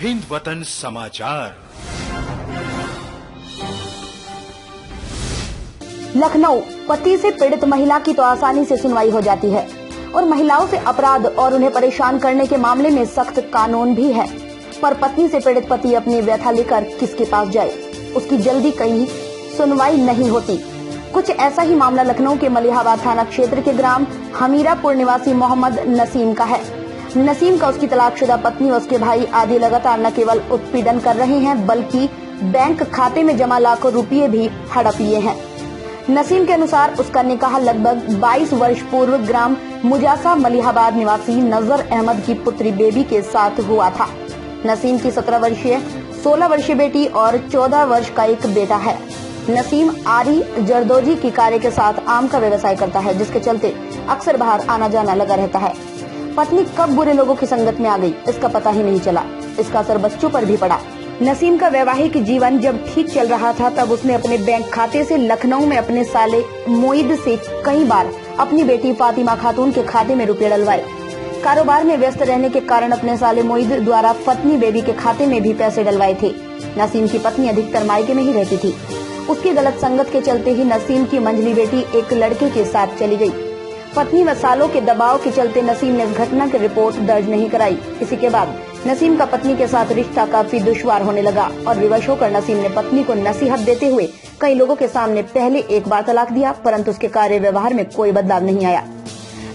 हिंद वतन समाचार। लखनऊ, पति से पीड़ित महिला की तो आसानी से सुनवाई हो जाती है और महिलाओं से अपराध और उन्हें परेशान करने के मामले में सख्त कानून भी है, पर पत्नी से पीड़ित पति अपनी व्यथा लेकर किसके पास जाए, उसकी जल्दी कहीं सुनवाई नहीं होती। कुछ ऐसा ही मामला लखनऊ के मलिहाबाद थाना क्षेत्र के ग्राम हमीरापुर निवासी मोहम्मद नसीम का है। नसीम का उसकी तलाकशुदा पत्नी और उसके भाई आदि लगातार न केवल उत्पीड़न कर रहे हैं, बल्कि बैंक खाते में जमा लाखों रुपये भी हड़प लिए हैं। नसीम के अनुसार उसका निकाह लगभग 22 वर्ष पूर्व ग्राम मुजासा मलिहाबाद निवासी नजर अहमद की पुत्री बेबी के साथ हुआ था। नसीम की 17 वर्षीय, 16 वर्षीय बेटी और 14 वर्ष का एक बेटा है। नसीम आरी जरदोजी की कार्य के साथ आम का व्यवसाय करता है, जिसके चलते अक्सर बाहर आना जाना लगा रहता है। पत्नी कब बुरे लोगों की संगत में आ गई, इसका पता ही नहीं चला। इसका असर बच्चों पर भी पड़ा। नसीम का वैवाहिक जीवन जब ठीक चल रहा था, तब उसने अपने बैंक खाते से लखनऊ में अपने साले मोईद से कई बार अपनी बेटी फातिमा खातून के खाते में रुपए डलवाए। कारोबार में व्यस्त रहने के कारण अपने साले मोईद द्वारा पत्नी बेबी के खाते में भी पैसे डलवाए थे। नसीम की पत्नी अधिकतर मायके में ही रहती थी। उसकी गलत संगत के चलते ही नसीम की मंझली बेटी एक लड़के के साथ चली गई। पत्नी व सालों के दबाव के चलते नसीम ने इस घटना की रिपोर्ट दर्ज नहीं कराई। इसी के बाद नसीम का पत्नी के साथ रिश्ता काफी दुश्वार होने लगा और विवश होकर नसीम ने पत्नी को नसीहत देते हुए कई लोगों के सामने पहले एक बार तलाक दिया, परंतु उसके कार्य व्यवहार में कोई बदलाव नहीं आया।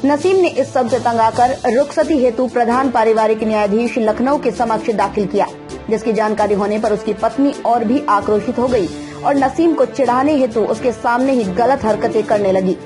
नसीम ने इस सब से तंग आकर रुखसती हेतु प्रधान पारिवारिक न्यायाधीश लखनऊ के समक्ष दाखिल किया, जिसकी जानकारी होने पर उसकी पत्नी और भी आक्रोशित हो गई और नसीम को चिढ़ाने हेतु उसके सामने ही गलत हरकतें करने लगी।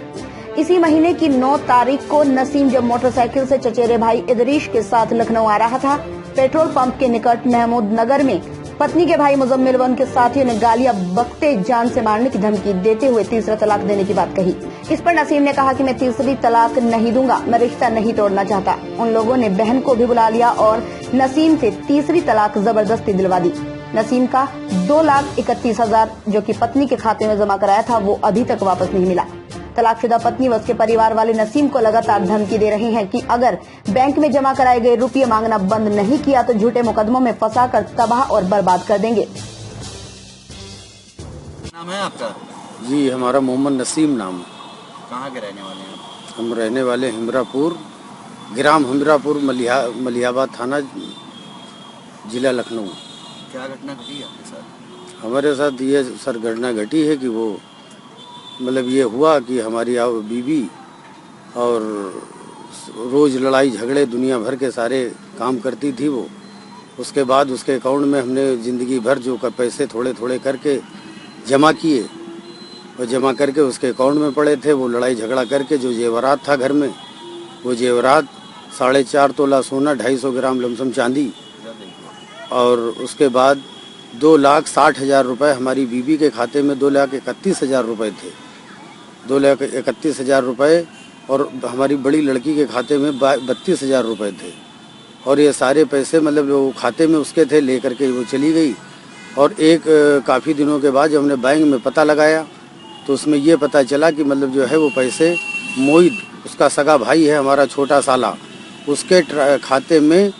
इसी महीने की 9 तारीख को नसीम जब मोटरसाइकिल से चचेरे भाई इदरीश के साथ लखनऊ आ रहा था, पेट्रोल पंप के निकट महमूद नगर में पत्नी के भाई मुजम्मिल व उनके साथियों ने गालियां बकते जान से मारने की धमकी देते हुए तीसरा तलाक देने की बात कही। इस पर नसीम ने कहा कि मैं तीसरी तलाक नहीं दूंगा, मैं रिश्ता नहीं तोड़ना चाहता। उन लोगों ने बहन को भी बुला लिया और नसीम से तीसरी तलाक जबरदस्ती दिलवा दी। नसीम का 2,31,000 जो कि पत्नी के खाते में जमा कराया था, वो अभी तक वापस नहीं मिला। तलाकशुदा पत्नी व उसके परिवार वाले नसीम को लगातार धमकी दे रहे हैं कि अगर बैंक में जमा कराए गए रुपये मांगना बंद नहीं किया तो झूठे मुकदमों में फंसाकर तबाह और बर्बाद कर देंगे। नाम है आपका? जी, हमारा मोहम्मद नसीम नाम। कहाँ के रहने वाले हैं? हम रहने वाले हिमरापुर, ग्राम हिमरापुर, मलिहाबाद थाना, जिला लखनऊ। क्या घटना घटी है आपके साथ? हमारे साथ ये सर घटना घटी है कि वो मतलब ये हुआ कि हमारी बीवी और रोज़ लड़ाई झगड़े दुनिया भर के सारे काम करती थी वो। उसके बाद उसके अकाउंट में हमने ज़िंदगी भर जो पैसे थोड़े थोड़े करके जमा किए और जमा करके उसके अकाउंट में पड़े थे। वो लड़ाई झगड़ा करके जो जेवरात था घर में, वो जेवरात 4.5 तोला सोना, 250 ग्राम लमसम चांदी और उसके बाद 2,60,000 रुपये हमारी बीवी के खाते में 2,31,000 रुपये थे। 2,31,000 रुपये और हमारी बड़ी लड़की के खाते में 32,000 रुपये थे। और ये सारे पैसे मतलब वो खाते में उसके थे, लेकर के वो चली गई। और एक काफ़ी दिनों के बाद जब हमने बैंक में पता लगाया तो उसमें ये पता चला कि मतलब जो है वो पैसे मोईद, उसका सगा भाई है हमारा छोटा साला, उसके खाते में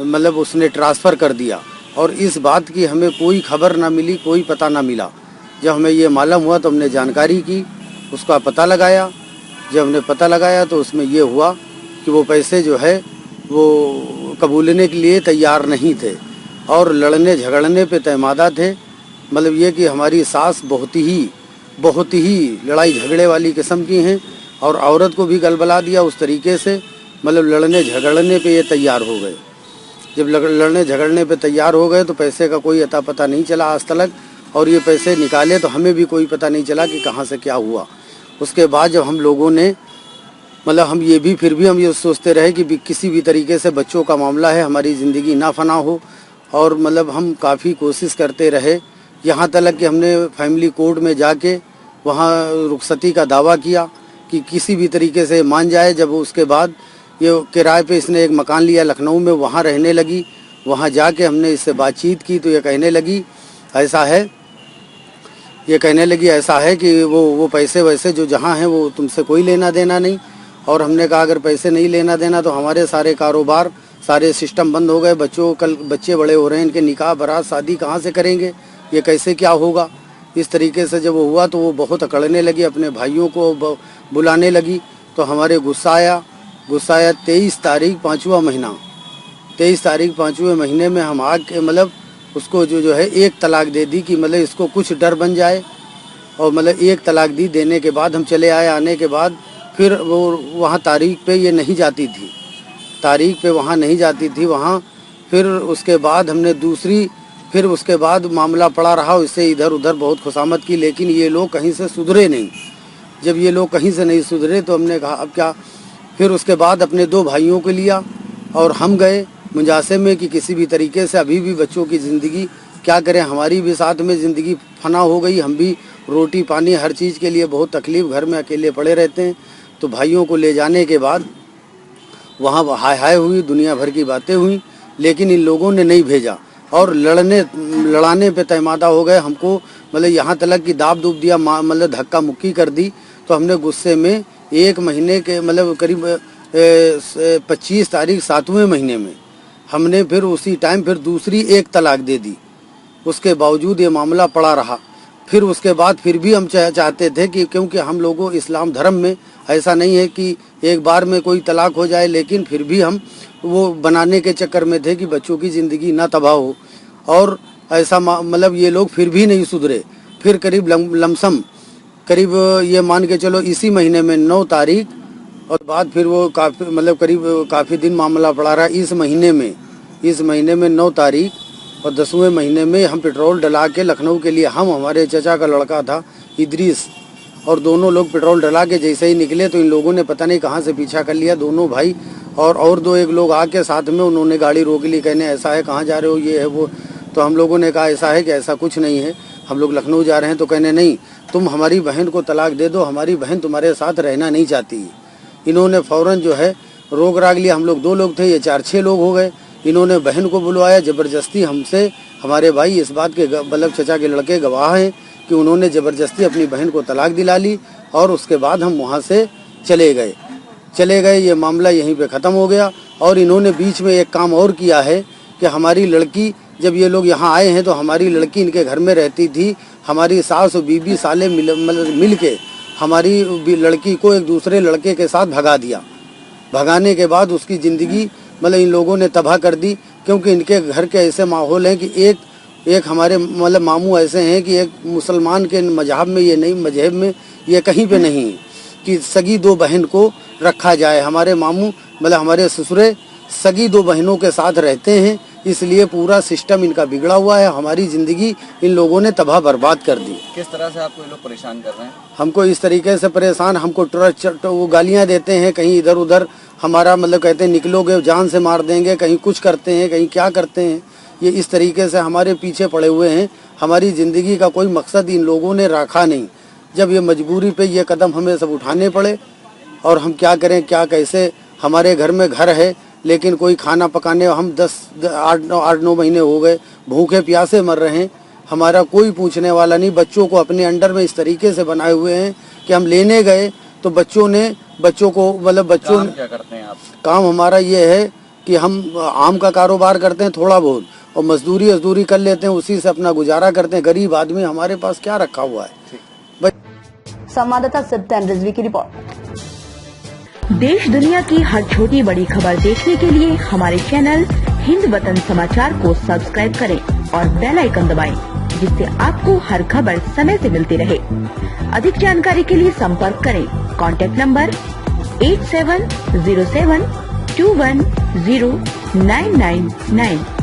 मतलब उसने ट्रांसफ़र कर दिया। और इस बात की हमें कोई खबर ना मिली, कोई पता ना मिला। जब हमें ये मालूम हुआ तो हमने जानकारी की, उसका पता लगाया। जब हमने पता लगाया तो उसमें ये हुआ कि वो पैसे जो है वो कबूलने के लिए तैयार नहीं थे और लड़ने झगड़ने पे तैमादा थे। मतलब ये कि हमारी सास बहुत ही लड़ाई झगड़े वाली किस्म की हैं और औरत को भी गलबला दिया उस तरीके से, मतलब लड़ने झगड़ने पे ये तैयार हो गए। जब लड़ने झगड़ने पे तैयार हो गए तो पैसे का कोई अता पता नहीं चला आज तक, और ये पैसे निकाले तो हमें भी कोई पता नहीं चला कि कहाँ से क्या हुआ। उसके बाद जब हम लोगों ने मतलब हम ये भी फिर भी हम ये सोचते रहे कि किसी भी तरीके से बच्चों का मामला है, हमारी ज़िंदगी ना फना हो। और मतलब हम काफ़ी कोशिश करते रहे, यहाँ तक कि हमने फैमिली कोर्ट में जाके वहाँ रुखसती का दावा किया कि किसी भी तरीके से मान जाए। जब उसके बाद ये किराए पे इसने एक मकान लिया लखनऊ में, वहाँ रहने लगी। वहाँ जाके हमने इससे बातचीत की तो ये कहने लगी ऐसा है कि वो पैसे वैसे जो जहाँ हैं वो तुमसे कोई लेना देना नहीं। और हमने कहा अगर पैसे नहीं लेना देना तो हमारे सारे कारोबार सारे सिस्टम बंद हो गए। कल बच्चे बड़े हो रहे हैं, इनके निकाह बारात शादी कहाँ से करेंगे, ये कैसे क्या होगा। इस तरीके से जब वो हुआ तो वो बहुत अकड़ने लगी, अपने भाइयों को बुलाने लगी। तो हमारे गुस्सा आया 23 तारीख 5वां महीना, 23 तारीख 5वें महीने में हम आके मतलब उसको जो है एक तलाक दे दी कि मतलब इसको कुछ डर बन जाए। और मतलब एक तलाक दी, देने के बाद हम चले आए। आने के बाद फिर वो वहाँ तारीख पे ये नहीं जाती थी, तारीख पे वहाँ नहीं जाती थी वहाँ। फिर उसके बाद हमने फिर उसके बाद मामला पड़ा रहा, इससे इधर उधर बहुत खुशामद की, लेकिन ये लोग कहीं से सुधरे नहीं। जब ये लोग कहीं से नहीं सुधरे तो हमने कहा अब क्या। फिर उसके बाद अपने 2 भाइयों को लिया और हम गए मुंजासे में कि किसी भी तरीके से अभी भी बच्चों की ज़िंदगी क्या करें, हमारी भी साथ में ज़िंदगी फना हो गई। हम भी रोटी पानी हर चीज़ के लिए बहुत तकलीफ़, घर में अकेले पड़े रहते हैं। तो भाइयों को ले जाने के बाद वहाँ हाय हाय हुई, दुनिया भर की बातें हुई, लेकिन इन लोगों ने नहीं भेजा और लड़ाने पे तैमादा हो गए। हमको मतलब यहाँ तक कि दाब दूब दिया, मतलब धक्का मुक्की कर दी। तो हमने गुस्से में 1 महीने के मतलब करीब 25 तारीख 7वें महीने में हमने फिर उसी टाइम फिर दूसरी एक तलाक दे दी। उसके बावजूद ये मामला पड़ा रहा। फिर उसके बाद फिर भी हम चाहते थे कि क्योंकि हम लोगों इस्लाम धर्म में ऐसा नहीं है कि एक बार में कोई तलाक हो जाए, लेकिन फिर भी हम वो बनाने के चक्कर में थे कि बच्चों की ज़िंदगी ना तबाह हो। और ऐसा मतलब ये लोग फिर भी नहीं सुधरे। फिर करीब लमसम करीब ये मान के चलो इसी महीने में 9 तारीख और बाद फिर वो काफ़ी मतलब करीब काफ़ी दिन मामला पड़ा रहा। इस महीने में 9 तारीख और 10वें महीने में हम पेट्रोल डला के लखनऊ के लिए, हम हमारे चचा का लड़का था इदरीस, और दोनों लोग पेट्रोल डला के जैसे ही निकले तो इन लोगों ने पता नहीं कहाँ से पीछा कर लिया। दोनों भाई और 2 लोग आके साथ में उन्होंने गाड़ी रोक ली, कहने ऐसा है कहाँ जा रहे हो, ये है वो। तो हम लोगों ने कहा ऐसा है कि ऐसा कुछ नहीं है, हम लोग लखनऊ जा रहे हैं। तो कहने नहीं, तुम हमारी बहन को तलाक दे दो, हमारी बहन तुम्हारे साथ रहना नहीं चाहती। इन्होंने फ़ौरन जो है रोक राग लिया। हम लोग 2 लोग थे, ये 4-6 लोग हो गए। इन्होंने बहन को बुलवाया ज़बरदस्ती हमसे। हमारे भाई इस बात के बल्लभ चचा के लड़के गवाह हैं कि उन्होंने ज़बरदस्ती अपनी बहन को तलाक दिला ली और उसके बाद हम वहाँ से चले गए। ये मामला यहीं पे ख़त्म हो गया। और इन्होंने बीच में एक काम और किया है कि हमारी लड़की, जब ये लोग यहाँ आए हैं तो हमारी लड़की इनके घर में रहती थी। हमारी सास और बीबी साले मिल के हमारी लड़की को एक दूसरे लड़के के साथ भगा दिया। भगाने के बाद उसकी ज़िंदगी मतलब इन लोगों ने तबाह कर दी, क्योंकि इनके घर के ऐसे माहौल हैं कि एक हमारे मतलब मामू ऐसे हैं कि एक मुसलमान के मजहब में ये नहीं, मजहब में ये कहीं पे नहीं कि सगी 2 बहन को रखा जाए। हमारे मामू मतलब हमारे ससुरे सगी 2 बहनों के साथ रहते हैं, इसलिए पूरा सिस्टम इनका बिगड़ा हुआ है। हमारी ज़िंदगी इन लोगों ने तबाह बर्बाद कर दी। किस तरह से आपको ये लोग परेशान कर रहे हैं? हमको इस तरीके से परेशान, हमको वो गालियाँ देते हैं, कहीं इधर उधर हमारा मतलब कहते हैं निकलोगे जान से मार देंगे, कहीं कुछ करते हैं, कहीं क्या करते हैं। ये इस तरीके से हमारे पीछे पड़े हुए हैं। हमारी ज़िंदगी का कोई मकसद इन लोगों ने रखा नहीं। जब ये मजबूरी पे ये कदम हमें सब उठाने पड़े और हम क्या करें क्या कैसे। हमारे घर में घर है लेकिन कोई खाना पकाने, हम 8-9 महीने हो गए भूखे प्यासे मर रहे हैं। हमारा कोई पूछने वाला नहीं। बच्चों को अपने अंडर में इस तरीके से बनाए हुए हैं कि हम लेने गए तो बच्चों को मतलब बच्चों क्या करते हैं आप? काम हमारा ये है कि हम आम का कारोबार करते हैं थोड़ा बहुत, और मजदूरी कर लेते हैं, उसी से अपना गुजारा करते हैं। गरीब आदमी, हमारे पास क्या रखा हुआ है। संवाददाता सत्यन रिजवी की रिपोर्ट। देश दुनिया की हर छोटी बड़ी खबर देखने के लिए हमारे चैनल हिंद वतन समाचार को सब्सक्राइब करें और बेल आइकन दबाएं, जिससे आपको हर खबर समय से मिलती रहे। अधिक जानकारी के लिए संपर्क करें कॉन्टैक्ट नंबर 8707210999।